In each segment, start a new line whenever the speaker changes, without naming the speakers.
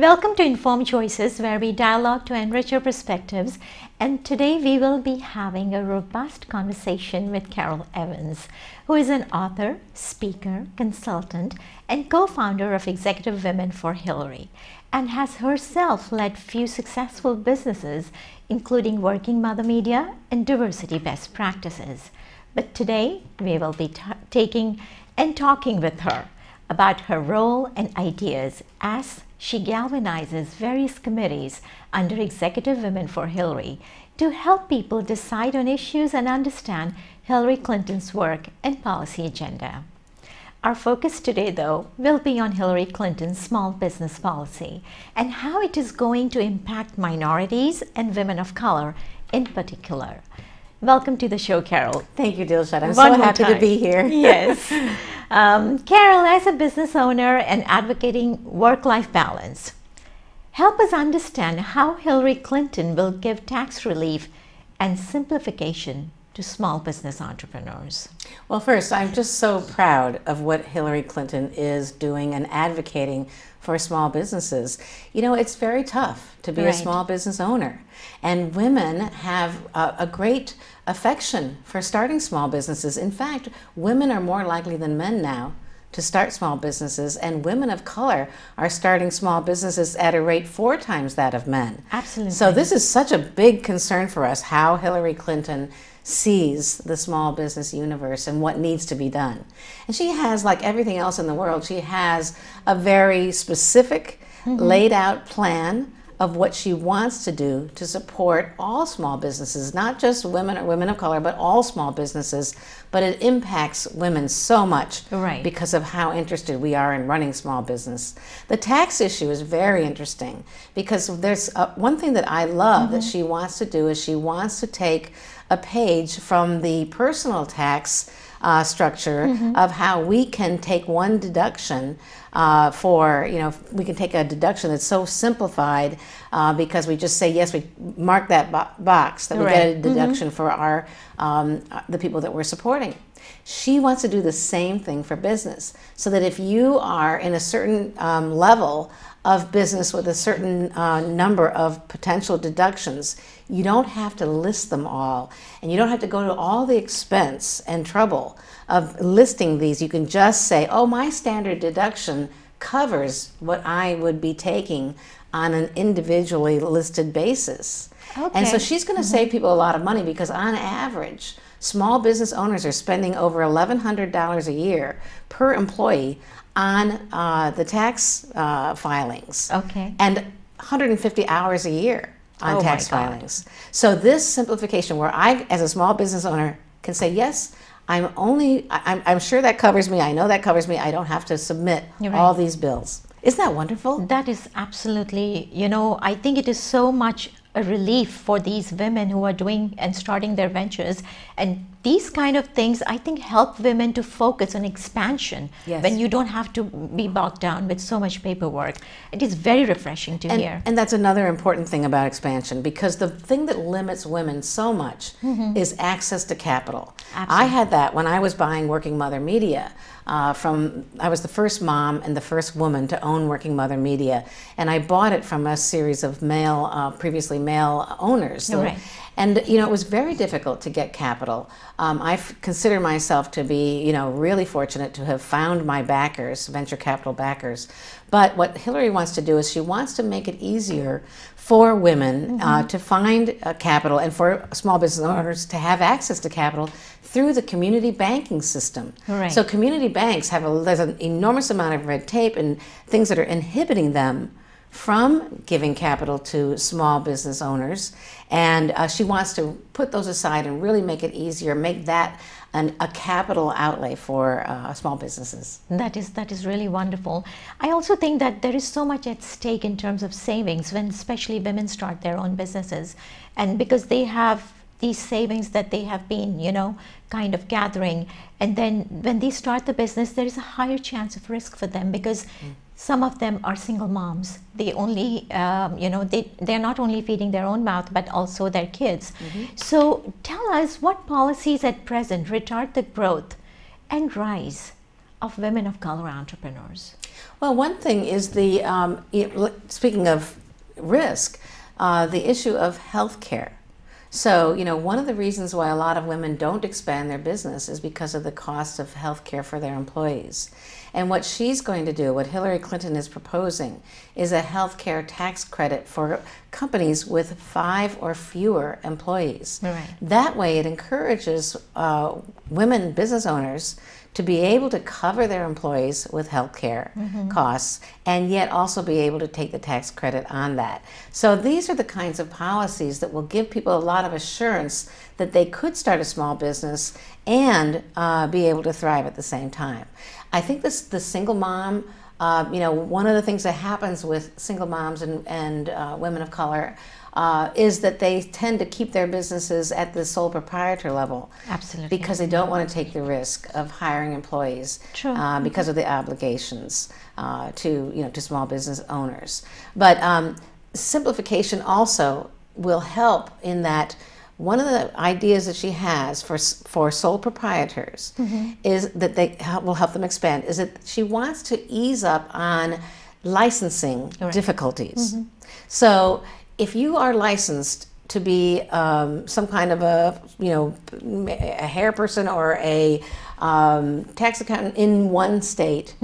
Welcome to Informed Choices, where we dialogue to enrich your perspectives. And today we will be having a robust conversation with Carol Evans, who is an author, speaker, consultant, and co-founder of Executive Women for Hillary, and has herself led few successful businesses, including Working Mother Media and Diversity Best Practices. But today we will be talking with her about her role and ideas as she galvanizes various committees under Executive Women for Hillary to help people decide on issues and understand Hillary Clinton's work and policy agenda. Our focus today, though, will be on Hillary Clinton's small business policy and how it is going to impact minorities and women of color in particular. Welcome to the show, Carol.
Thank you, Dilshad. I'm so happy to be here.
Yes. Carol, as a business owner and advocating work-life balance, help us understand how Hillary Clinton will give tax relief and simplification to small business entrepreneurs.
Well, first, I'm just so proud of what Hillary Clinton is doing and advocating for small businesses. You know, it's very tough to be a small business owner, and women have a great affection for starting small businesses. In fact, women are more likely than men now to start small businesses, and women of color are starting small businesses at a rate 4 times that of men.
Absolutely.
So this is such a big concern for us, how Hillary Clinton sees the small business universe and what needs to be done. And she has, like everything else in the world, she has a very specific, laid out plan of what she wants to do to support all small businesses, not just women or women of color, but all small businesses. But it impacts women so much because of how interested we are in running small business. The tax issue is very interesting because there's one thing that I love that she wants to do is she wants to take a page from the personal tax structure of how we can take one deduction for, you know, we can take a deduction that's so simplified because we just say, yes, we mark that box that we get a deduction for our the people that we're supporting. She wants to do the same thing for business, so that if you are in a certain level of business with a certain number of potential deductions, you don't have to list them all, and you don't have to go to all the expense and trouble of listing these. You can just say, oh, my standard deduction covers what I would be taking on an individually listed basis. And so she's going to save people a lot of money, because on average, small business owners are spending over $1,100 a year per employee on the tax filings, and 150 hours a year on tax filings. So this simplification, where I, as a small business owner, can say, yes, I'm sure that covers me. I know that covers me. I don't have to submit all these bills. Isn't that wonderful?
That is absolutely, you know, I think it is so much a relief for these women who are doing and starting their ventures. And these kind of things, I think, help women to focus on expansion when you don't have to be bogged down with so much paperwork. It is very refreshing to hear.
And that's another important thing about expansion, because the thing that limits women so much is access to capital. I had that when I was buying Working Mother Media. I was the first mom and the first woman to own Working Mother Media, and I bought it from a series of previously male owners. And you know, it was very difficult to get capital. I consider myself to be, you know, really fortunate to have found my backers, venture capital backers. But what Hillary wants to do is she wants to make it easier for women to find capital, and for small business owners to have access to capital through the community banking system. So community banks there's an enormous amount of red tape and things that are inhibiting them from giving capital to small business owners, and she wants to put those aside and really make it easier, make that a capital outlay for small businesses.
That is really wonderful. I also think that there is so much at stake in terms of savings when especially women start their own businesses, and because they have these savings that they have been, you know, kind of gathering, and then when they start the business, there is a higher chance of risk for them, because some of them are single moms. They only, you know, they're not only feeding their own mouth, but also their kids. So tell us, what policies at present retard the growth and rise of women of color entrepreneurs?
Well, one thing is speaking of risk, the issue of health care. So, one of the reasons why a lot of women don't expand their business is because of the cost of health care for their employees. And what she's going to do, what Hillary Clinton is proposing, is a health care tax credit for companies with 5 or fewer employees.
Right.
That way it encourages women business owners to be able to cover their employees with health care costs and yet also be able to take the tax credit on that. So these are the kinds of policies that will give people a lot of assurance that they could start a small business and be able to thrive at the same time. I think the single mom, one of the things that happens with single moms and women of color is that they tend to keep their businesses at the sole proprietor level.
Absolutely.
Because they don't want to take the risk of hiring employees.
True.
Because of the obligations to small business owners. But simplification also will help in that one of the ideas that she has for sole proprietors is that will help them expand, is that she wants to ease up on licensing difficulties. So if you are licensed to be some kind of a hair person or a tax accountant in one state,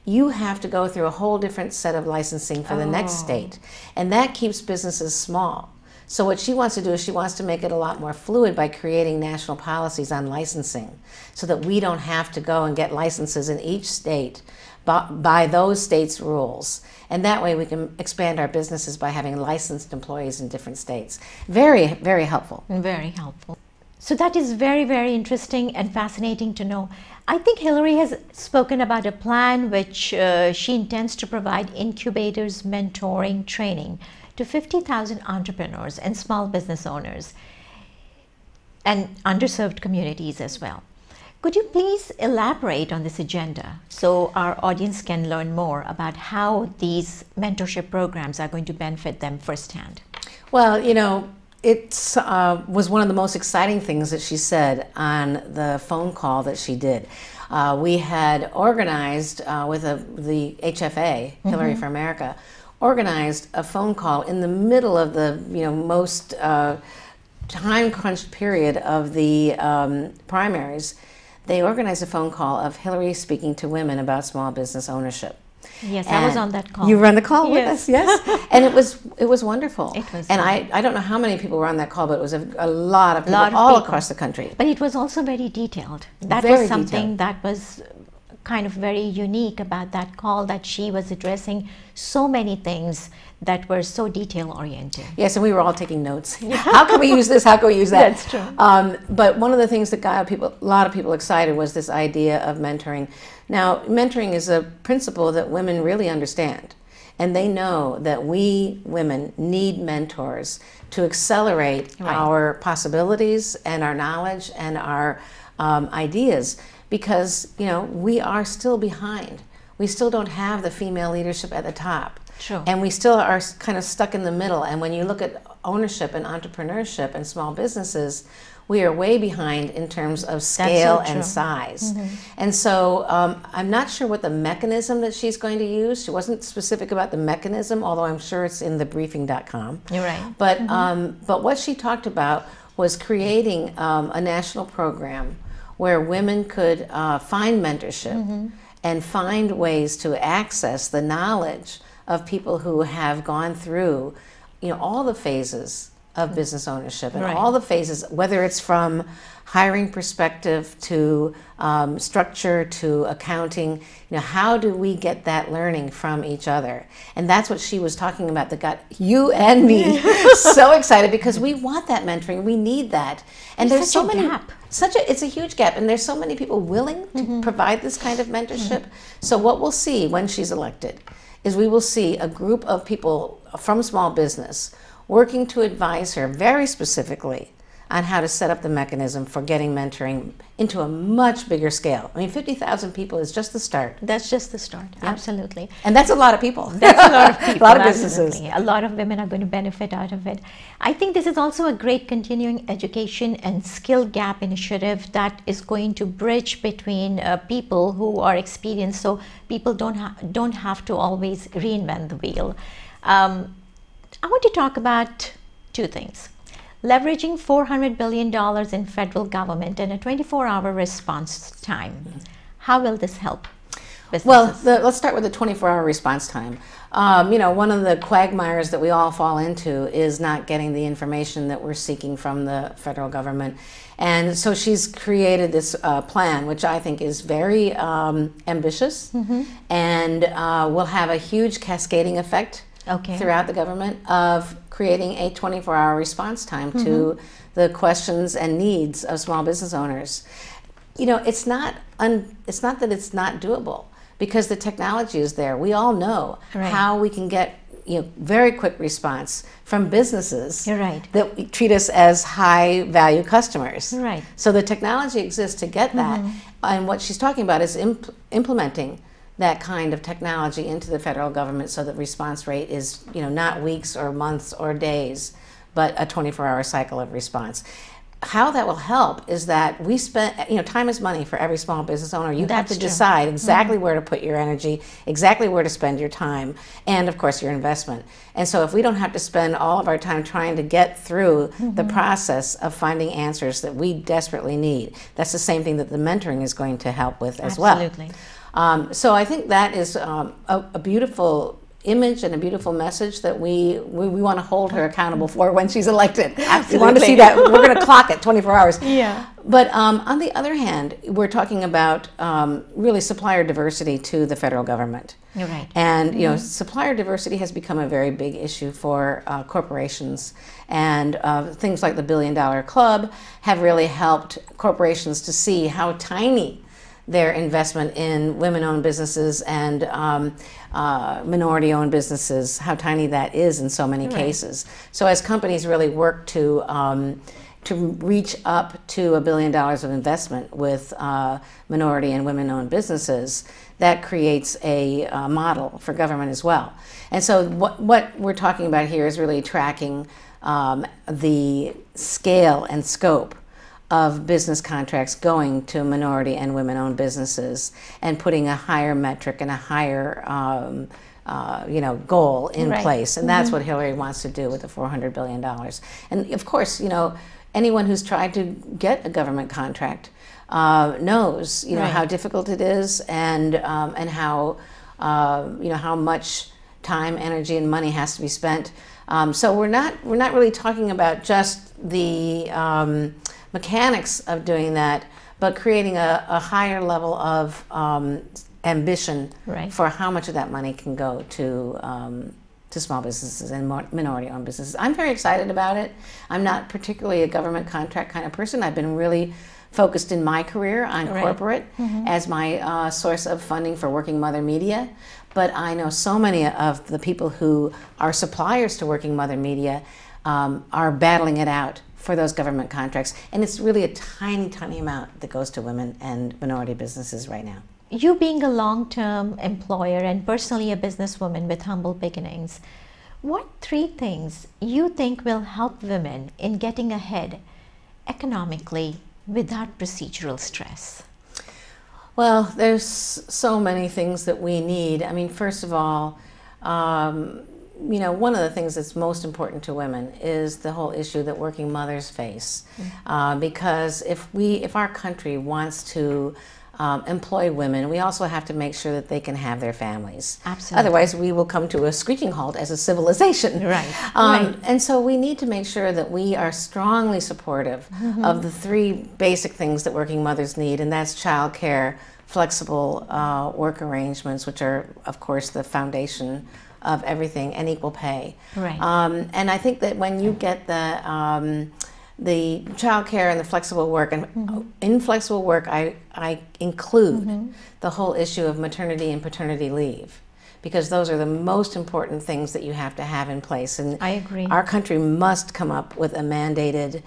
you have to go through a whole different set of licensing for the next state. And that keeps businesses small. So what she wants to do is she wants to make it a lot more fluid by creating national policies on licensing so that we don't have to go and get licenses in each state by those states' rules. And that way we can expand our businesses by having licensed employees in different states. Very, very helpful.
Very helpful. So that is very, very interesting and fascinating to know. I think Hillary has spoken about a plan which she intends to provide incubators, mentoring, training to 50,000 entrepreneurs and small business owners and underserved communities as well. Could you please elaborate on this agenda so our audience can learn more about how these mentorship programs are going to benefit them firsthand?
Well, it was one of the most exciting things that she said on the phone call that she did. We had organized with the HFA, Hillary for America, organized a phone call in the middle of the most time crunched period of the primaries. They organized a phone call of Hillary speaking to women about small business ownership.
Yes, I was on that call.
You were on the call with us, yes? And it was wonderful.
It was.
And I don't know how many people were on that call, but it was a lot of people all across the country.
But it was also very detailed. That
Very
was something
detailed.
that was kind of very unique about that call, that she was addressing so many things that were so detail oriented.
Yes, and we were all taking notes. How can we use this? How can we use that?
That's true.
But one of the things that got a lot of people excited was this idea of mentoring. Now, mentoring is a principle that women really understand. And they know that we women need mentors to accelerate our possibilities and our knowledge and our ideas. Because, we are still behind. We still don't have the female leadership at the top.
True.
And we still are kind of stuck in the middle. And when you look at ownership and entrepreneurship and small businesses, we are way behind in terms of scale and size. And so I'm not sure what the mechanism that she's going to use. She wasn't specific about the mechanism, although I'm sure it's in the briefing.com.
You're right.
But what she talked about was creating a national program where women could find mentorship and find ways to access the knowledge of people who have gone through, all the phases of business ownership and all the phases, whether it's from hiring perspective to structure to accounting. How do we get that learning from each other? And that's what she was talking about that got you and me so excited, because we want that mentoring. We need that. And there's so many
gap.
It's a huge gap, and there's so many people willing to provide this kind of mentorship. So what we'll see when she's elected is we will see a group of people from small business working to advise her very specifically on how to set up the mechanism for getting mentoring into a much bigger scale. I mean, 50,000 people is just the start.
That's just the start, absolutely.
And that's a lot of people.
That's a lot of people.
A lot of businesses.
Absolutely. A lot of women are going to benefit out of it. I think this is also a great continuing education and skill gap initiative that is going to bridge between people who are experienced, so people don't have to always reinvent the wheel. I want to talk about two things. Leveraging $400 billion in federal government and a 24-hour response time. How will this help businesses?
Well, let's start with the 24-hour response time. You know, one of the quagmires that we all fall into is not getting the information that we're seeking from the federal government. And so she's created this plan, which I think is very ambitious, and will have a huge cascading effect throughout the government of creating a 24-hour response time to the questions and needs of small business owners. You know, it's not that it's not doable, because the technology is there. We all know how we can get very quick response from businesses that treat us as high value customers. So the technology exists to get that, and what she's talking about is implementing that kind of technology into the federal government so that response rate is not weeks or months or days, but a 24-hour cycle of response. How that will help is that we spend, time is money for every small business owner. You have to decide exactly where to put your energy, exactly where to spend your time, and of course your investment. And so if we don't have to spend all of our time trying to get through the process of finding answers that we desperately need, that's the same thing that the mentoring is going to help with as well. So I think that is a beautiful image and a beautiful message that we want to hold her accountable for when she's elected. We want to see that. We're going to clock it 24 hours. But on the other hand, we're talking about really supplier diversity to the federal government. And supplier diversity has become a very big issue for corporations, and things like the $1 Billion Club have really helped corporations to see how tiny their investment in women-owned businesses and minority-owned businesses, how tiny that is in so many cases. So as companies really work to reach up to $1 billion of investment with minority and women-owned businesses, that creates a model for government as well. And so what we're talking about here is really tracking the scale and scope of business contracts going to minority and women-owned businesses, and putting a higher metric and a higher goal in place. And that's what Hillary wants to do with the $400 billion. And of course, anyone who's tried to get a government contract knows how difficult it is, and how how much time, energy, and money has to be spent. So we're not really talking about just the mechanics of doing that, but creating a higher level of ambition for how much of that money can go to small businesses and minority-owned businesses. I'm very excited about it. I'm not particularly a government contract kind of person. I've been really focused in my career on corporate as my source of funding for Working Mother Media. But I know so many of the people who are suppliers to Working Mother Media are battling it out for those government contracts. And it's really a tiny, tiny amount that goes to women and minority businesses right now.
You being a long-term employer and personally a businesswoman with humble beginnings, what 3 things you think will help women in getting ahead economically without procedural stress?
Well, there's so many things that we need. I mean, first of all, one of the things that's most important to women is the whole issue that working mothers face. Because if our country wants to employ women, we also have to make sure that they can have their families. Otherwise, we will come to a screeching halt as a civilization. And so we need to make sure that we are strongly supportive of the 3 basic things that working mothers need, and that's childcare, flexible work arrangements, which are, of course, the foundation of everything, and equal pay. And I think that when you get the child care and the flexible work, and in flexible work I include the whole issue of maternity and paternity leave, because those are the most important things that you have to have in place. And
I agree.
Our country must come up with a mandated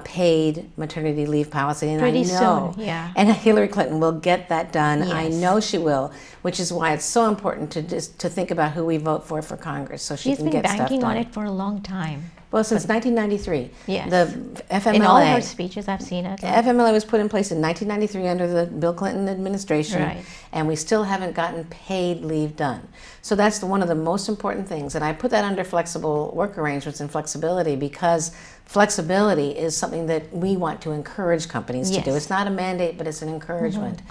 paid maternity leave policy, and
Pretty
I know,
soon, yeah.
and Hillary Clinton will get that done.
Yes.
I know she will, which is why it's so important to think about who we vote for Congress, so she
She's
can
been
get stuff
banking
done.
on it for a long time.
Well, since 1993,
Yes.
the FMLA.
In all her speeches, I've seen it.
FMLA was put in place in 1993 under the Bill Clinton administration,
Right.
and we still haven't gotten paid leave done. So that's one of the most important things, and I put that under flexible work arrangements and flexibility because flexibility is something that we want to encourage companies to do.
Yes.
It's not a mandate, but it's an encouragement.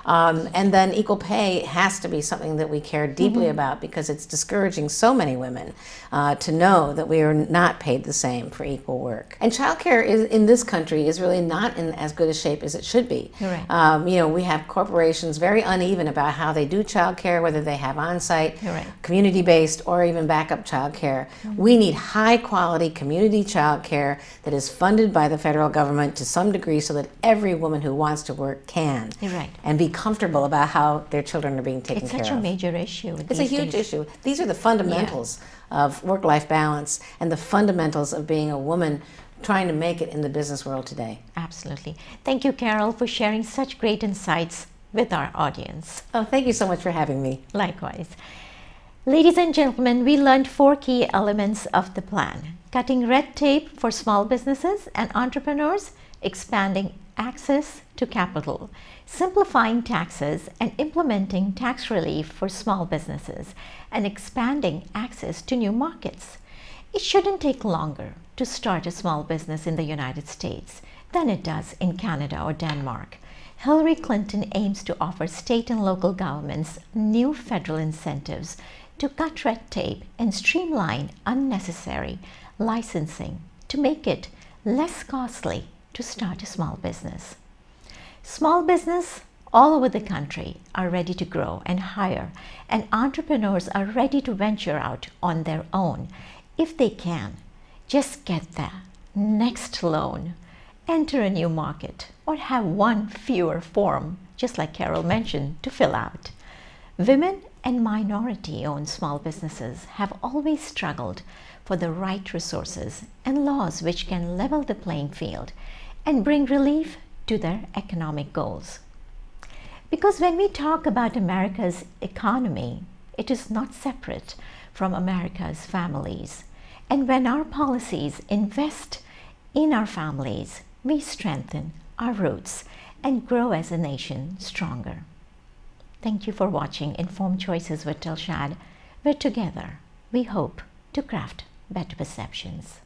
And then equal pay has to be something that we care deeply about because it's discouraging so many women to know that we are not paid the same for equal work. And childcare in this country is really not in as good a shape as it should be.
Right.
You know, we have corporations very uneven about how they do childcare, whether they have on-site,
Right.
community-based, or even backup childcare. We need high-quality community childcare that is funded by the federal government to some degree so that every woman who wants to work can.
Right.
And be comfortable about how their children are being taken care of.
It's such a major issue.
It's a huge issue. These are the fundamentals of work-life balance and the fundamentals of being a woman trying to make it in the business world today.
Absolutely. Thank you, Carol, for sharing such great insights with our audience.
Oh, thank you so much for having me.
Likewise. Ladies and gentlemen, we learned 4 key elements of the plan: cutting red tape for small businesses and entrepreneurs, expanding access to capital, simplifying taxes and implementing tax relief for small businesses, and expanding access to new markets. It shouldn't take longer to start a small business in the United States than it does in Canada or Denmark. Hillary Clinton aims to offer state and local governments new federal incentives to cut red tape and streamline unnecessary licensing to make it less costly to start a small business. Small business all over the country are ready to grow and hire, and entrepreneurs are ready to venture out on their own if they can just get the next loan, enter a new market, or have one fewer form, just like Carol mentioned, to fill out. Women and minority-owned small businesses have always struggled for the right resources and laws which can level the playing field and bring relief to their economic goals. Because when we talk about America's economy, it is not separate from America's families. And when our policies invest in our families, we strengthen our roots and grow as a nation stronger. Thank you for watching Informed Choices with Dilshad, where together we hope to craft better perceptions.